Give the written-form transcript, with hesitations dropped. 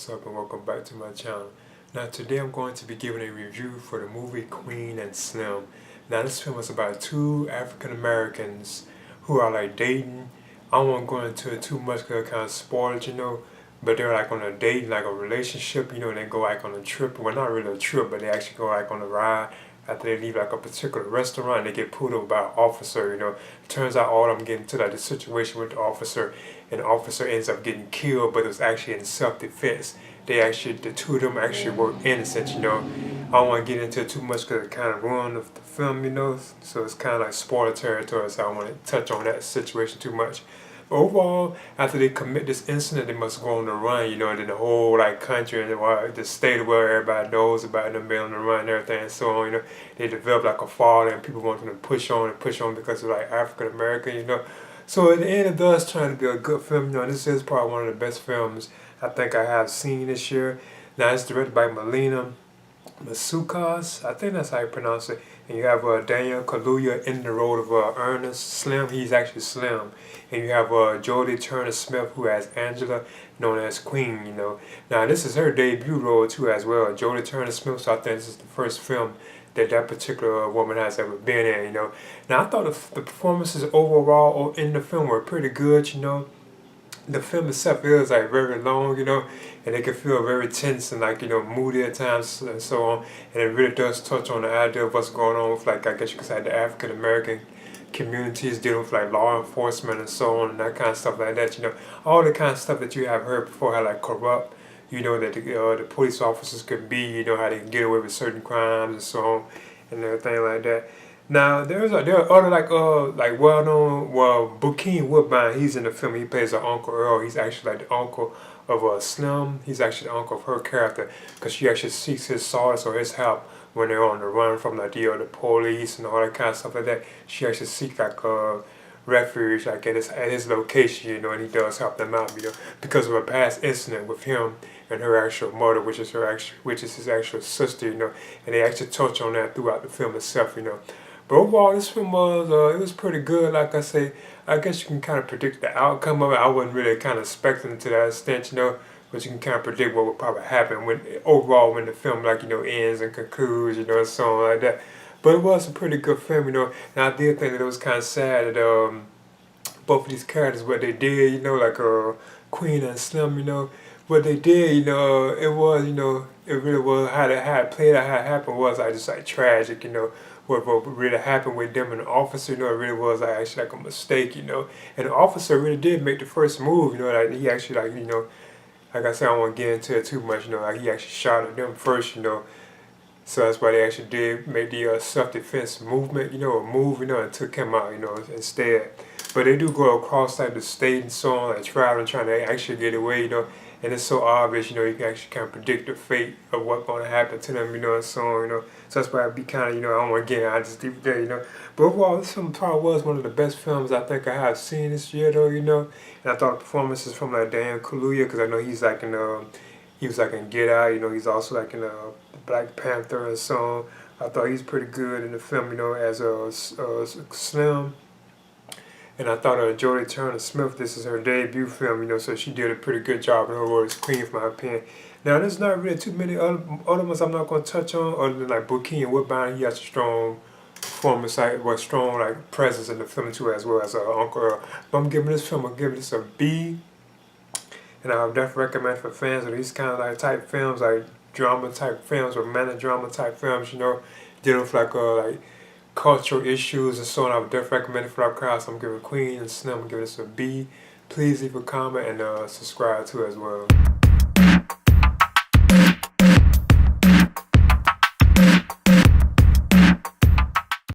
what's up and welcome back to my channel. Now today I'm going to be giving a review for the movie Queen and Slim. Now this film is about two African Americans who are like dating. I won't go into it too much because it kind of spoiled, but they're like on a date, like a relationship, and they go like on a trip. Well, not really a trip, but they actually go like on a ride. After they leave like a particular restaurant, they get pulled over by an officer, Turns out all of them get into like the situation with the officer, and the officer ends up getting killed, but it was actually in self-defense. The two of them actually were innocent, I don't want to get into it too much because it kind of ruined the film, So it's kind of like spoiler territory, so I don't want to touch on that situation too much. Overall, after they commit this incident, they must go on the run, and then the whole like country and the state where everybody knows about them being on the run and everything and so on, they develop like a following and people want them to push on because of like African American, So at the end, it does turn to be a good film, This is probably one of the best films I think I have seen this year. Now it's directed by Melina Matsoukas, I think that's how you pronounce it. And you have Daniel Kaluuya in the role of Ernest Slim. He's actually Slim. And you have Jodie Turner-Smith, who has Angela, known as Queen. Now this is her debut role too as well. Jodie Turner-Smith. So I think this is the first film that particular woman has ever been in. Now I thought the performances overall in the film were pretty good. The film itself is like very long, and it can feel very tense and like, moody at times and so on. And it really does touch on the idea of what's going on with like, I guess you could say the African American communities dealing with like law enforcement and so on and that kind of stuff like that, All the kind of stuff that you have heard before, how like corrupt, that the police officers could be, how they can get away with certain crimes and so on and everything like that. Now there are other like well known Bokeem Woodbine. He's in the film. He plays an Uncle Earl. He's actually like the uncle of Slim. He's actually the uncle of her character because she actually seeks his solace or his help when they're on the run from like the police and all that kind of stuff like that. She actually seeks like refuge like at his location, and he does help them out, because of a past incident with him and her actual mother, which is his actual sister, and they actually touch on that throughout the film itself, But overall, this film it was pretty good. Like I say, I guess you can kind of predict the outcome of it. I wasn't really kind of expecting it to that extent, but you can kind of predict what would probably happen when the film ends and concludes, and so on like that. But it was a pretty good film, and I did think that it was kind of sad that both of these characters, what they did, like Queen and Slim, what they did, it was, it really was how it played out, how it happened was like just like tragic, what really happened with them and the officer, it really was like actually like a mistake, and the officer really did make the first move, like he actually like I said, I don't want to get into it too much, like he actually shot at them first, So that's why they actually did make the self-defense movement, or move, and took him out, instead. But they do go across like the state and so on, like traveling, trying to actually get away, and it's so obvious, you can actually kind of predict the fate of what's going to happen to them, and so on, So that's why I'd be kind of, I don't want to get out just deep there, But overall, this film probably was one of the best films I think I have seen this year, though, And I thought the performances from like Daniel Kaluuya, because I know he's like he was like in Get Out, he's also like in Black Panther and so on. I thought he's pretty good in the film, as Slim. And I thought Jodie Turner-Smith, this is her debut film, so she did a pretty good job in her role as Queen, for my opinion. Now, there's not really too many other ones I'm not going to touch on, other than like Bokeem Woodbine. He has a strong performance, strong like presence in the film too, as well as Uncle Earl. But I'm giving this a B. And I would definitely recommend for fans of these kind of like type films, like drama type films, romantic drama type films, dealing with like cultural issues and so on. I would definitely recommend it for that crowd. So I'm giving Queen and Slim, I'm giving this a B. Please leave a comment and subscribe too as well.